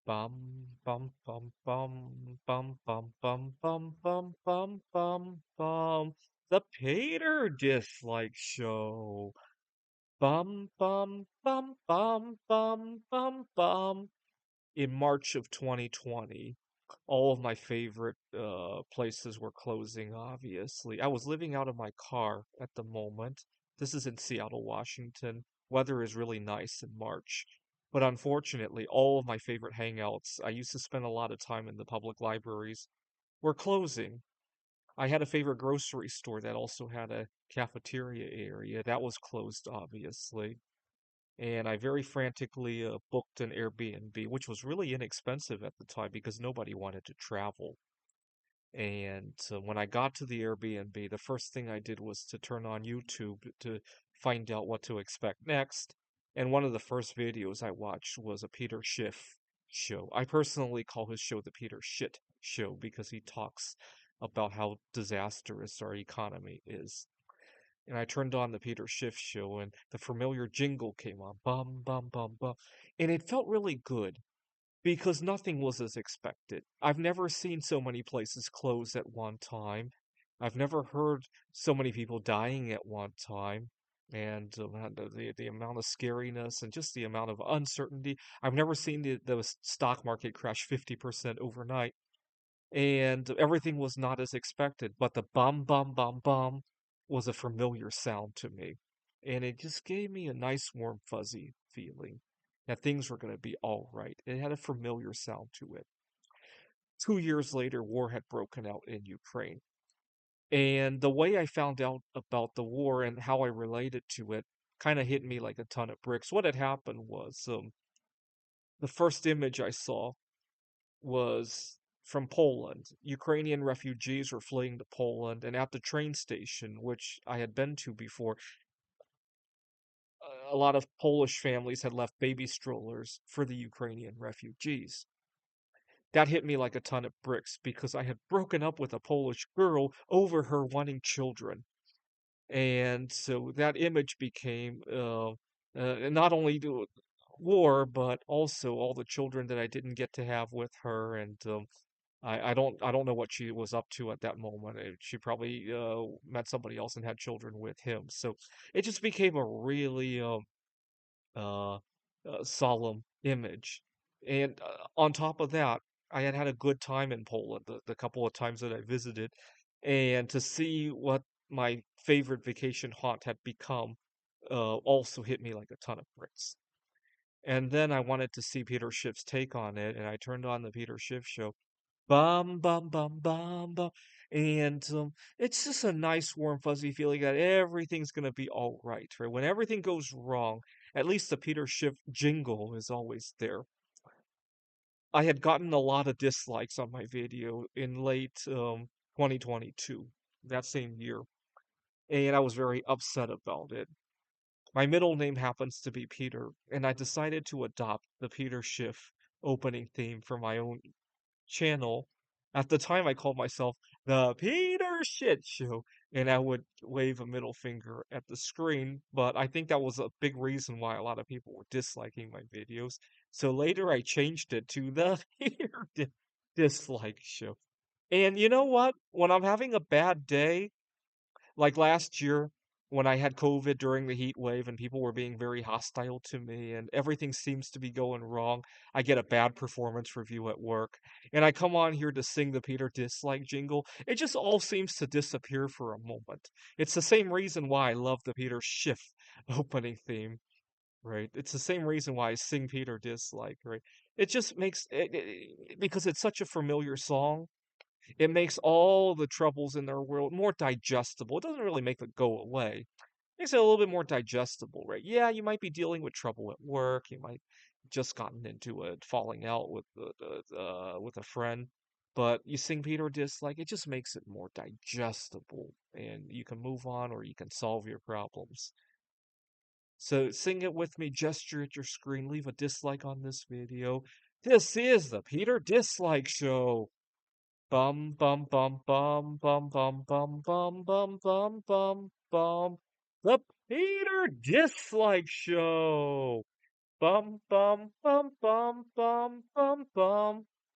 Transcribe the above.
Bum bum bum bum bum bum bum bum bum bum bum bum. The Peter Dislike Show. Bum bum bum bum bum bum bum. In March of 2020, all of my favorite places were closing, obviously. I was living out of my car at the moment. This is in Seattle, Washington. Weather is really nice in March. But unfortunately, all of my favorite hangouts, I used to spend a lot of time in the public libraries, were closing. I had a favorite grocery store that also had a cafeteria area. That was closed, obviously, and I very frantically booked an Airbnb, which was really inexpensive at the time because nobody wanted to travel. And when I got to the Airbnb, the first thing I did was to turn on YouTube to find out what to expect next. And one of the first videos I watched was a Peter Schiff show. I personally call his show the Peter Shit Show because he talks about how disastrous our economy is. And I turned on the Peter Schiff show, and the familiar jingle came on, bum bum bum bum, and it felt really good because nothing was as expected. I've never seen so many places close at one time. I've never heard so many people dying at one time. And the amount of scariness and just the amount of uncertainty. I've never seen the stock market crash 50% overnight. And everything was not as expected. But the bum bum bum bum was a familiar sound to me. And it just gave me a nice warm fuzzy feeling that things were going to be all right. It had a familiar sound to it. 2 years later, war had broken out in Ukraine. And the way I found out about the war and how I related to it kind of hit me like a ton of bricks. What had happened was the first image I saw was from Poland. Ukrainian refugees were fleeing to Poland, and at the train station, which I had been to before, a lot of Polish families had left baby strollers for the Ukrainian refugees. That hit me like a ton of bricks because I had broken up with a Polish girl over her wanting children. And so that image became not only the war, but also all the children that I didn't get to have with her. And I don't know what she was up to at that moment. She probably met somebody else and had children with him. So it just became a really uh, solemn image. And on top of that, I had had a good time in Poland the couple of times that I visited, and to see what my favorite vacation haunt had become also hit me like a ton of bricks. And then I wanted to see Peter Schiff's take on it, and I turned on the Peter Schiff show. Bum bum bum bum bum. And it's just a nice warm fuzzy feeling that everything's gonna be all right, right? When everything goes wrong, at least the Peter Schiff jingle is always there. I had gotten a lot of dislikes on my video in late 2022, that same year, and I was very upset about it. My middle name happens to be Peter, and I decided to adopt the Peter Schiff opening theme for my own channel. At the time, I called myself the Peter Shit Show, and I would wave a middle finger at the screen. But I think that was a big reason why a lot of people were disliking my videos. So later, I changed it to the Dislike Show. And you know what? When I'm having a bad day, like last year when I had COVID during the heat wave and people were being very hostile to me and everything seems to be going wrong, I get a bad performance review at work and I come on here to sing the Peter Dislike jingle. It just all seems to disappear for a moment. It's the same reason why I love the Peter Schiff opening theme, right? It's the same reason why I sing Peter Dislike, right? It just makes because it's such a familiar song, it makes all the troubles in their world more digestible. It doesn't really make it go away. It makes it a little bit more digestible, right? Yeah, you might be dealing with trouble at work. You might just gotten into a falling out with with a friend, but you sing Peter Dislike, it just makes it more digestible, and you can move on or you can solve your problems. So sing it with me, gesture at your screen, leave a dislike on this video. This is the Peter Dislike Show. Bum bum bum bum bum bum bum bum bum bum bum bum. The Peter Dislike Show. Bum bum bum bum bum.